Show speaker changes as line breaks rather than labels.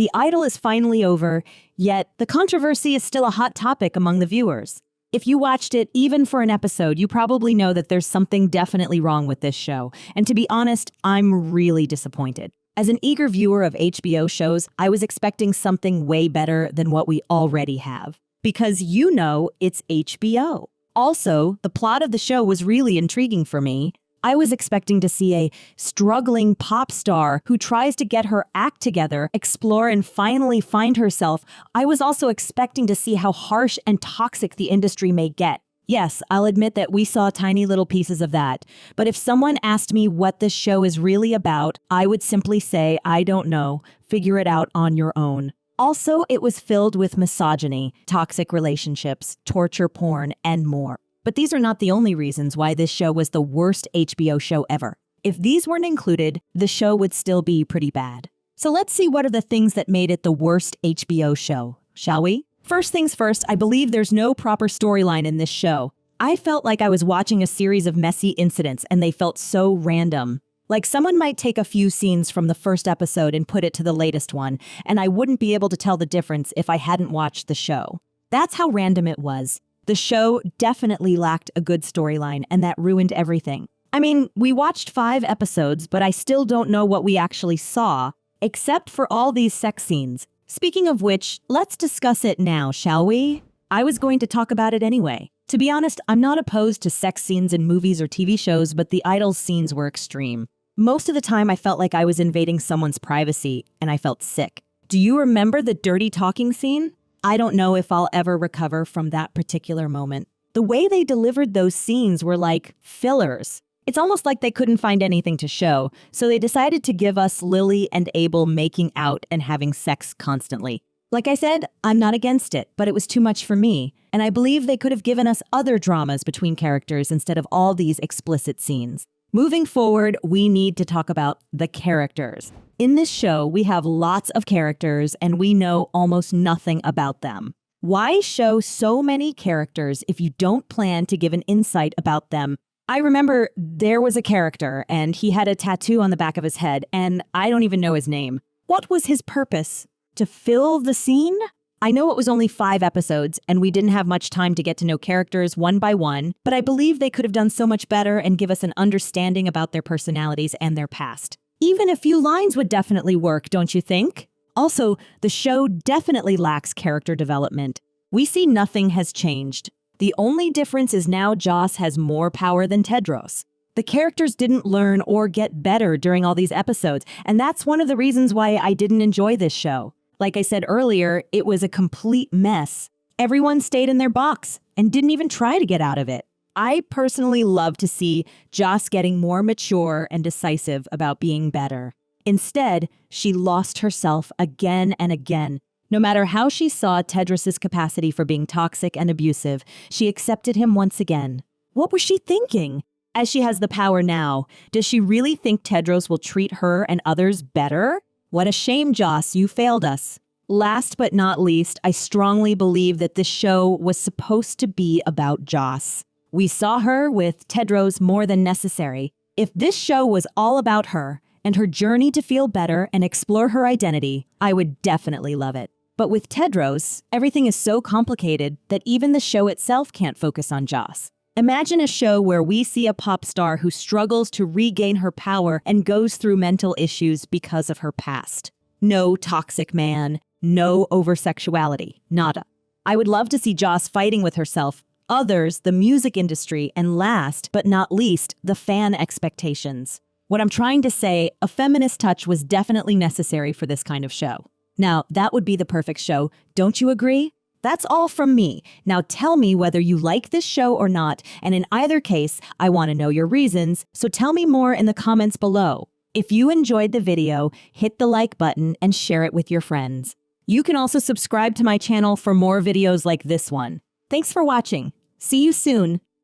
The Idol is finally over, yet the controversy is still a hot topic among the viewers. If you watched it even for an episode, you probably know that there's something definitely wrong with this show. And to be honest, I'm really disappointed. As an eager viewer of HBO shows, I was expecting something way better than what we already have. Because you know it's HBO. Also, the plot of the show was really intriguing for me. I was expecting to see a struggling pop star who tries to get her act together, explore, and finally find herself. I was also expecting to see how harsh and toxic the industry may get. Yes, I'll admit that we saw tiny little pieces of that. But if someone asked me what this show is really about, I would simply say, I don't know. Figure it out on your own. Also, it was filled with misogyny, toxic relationships, torture porn, and more. But these are not the only reasons why this show was the worst HBO show ever. If these weren't included, the show would still be pretty bad. So let's see what are the things that made it the worst HBO show, shall we? First things first, I believe there's no proper storyline in this show. I felt like I was watching a series of messy incidents and they felt so random. Like someone might take a few scenes from the first episode and put it to the latest one, and I wouldn't be able to tell the difference if I hadn't watched the show. That's how random it was. The show definitely lacked a good storyline, and that ruined everything. I mean, we watched 5 episodes, but I still don't know what we actually saw, except for all these sex scenes. Speaking of which, let's discuss it now, shall we? I was going to talk about it anyway. To be honest, I'm not opposed to sex scenes in movies or TV shows, but the Idol's scenes were extreme. Most of the time, I felt like I was invading someone's privacy, and I felt sick. Do you remember the dirty talking scene? I don't know if I'll ever recover from that particular moment. The way they delivered those scenes were like fillers. It's almost like they couldn't find anything to show, so they decided to give us Lily and Abel making out and having sex constantly. Like I said, I'm not against it, but it was too much for me, and I believe they could have given us other dramas between characters instead of all these explicit scenes. Moving forward, we need to talk about the characters. In this show, we have lots of characters and we know almost nothing about them. Why show so many characters if you don't plan to give an insight about them? I remember there was a character and he had a tattoo on the back of his head and I don't even know his name. What was his purpose? To fill the scene? I know it was only 5 episodes and we didn't have much time to get to know characters one by one, but I believe they could have done so much better and give us an understanding about their personalities and their past. Even a few lines would definitely work, don't you think? Also, the show definitely lacks character development. We see nothing has changed. The only difference is now Joss has more power than Tedros. The characters didn't learn or get better during all these episodes, and that's one of the reasons why I didn't enjoy this show. Like I said earlier, it was a complete mess. Everyone stayed in their box and didn't even try to get out of it. I personally love to see Joss getting more mature and decisive about being better. Instead, she lost herself again and again. No matter how she saw Tedros' capacity for being toxic and abusive, she accepted him once again. What was she thinking? As she has the power now, does she really think Tedros will treat her and others better? What a shame, Joss, you failed us. Last but not least, I strongly believe that this show was supposed to be about Joss. We saw her with Tedros more than necessary. If this show was all about her and her journey to feel better and explore her identity, I would definitely love it. But with Tedros, everything is so complicated that even the show itself can't focus on Joss. Imagine a show where we see a pop star who struggles to regain her power and goes through mental issues because of her past. No toxic man, no over-sexuality, nada. I would love to see Joss fighting with herself, others, the music industry, and last but not least, the fan expectations. What I'm trying to say, a feminist touch was definitely necessary for this kind of show. Now, that would be the perfect show, don't you agree? That's all from me. Now tell me whether you like this show or not, and in either case, I want to know your reasons, so tell me more in the comments below. If you enjoyed the video, hit the like button and share it with your friends. You can also subscribe to my channel for more videos like this one. Thanks for watching. See you soon.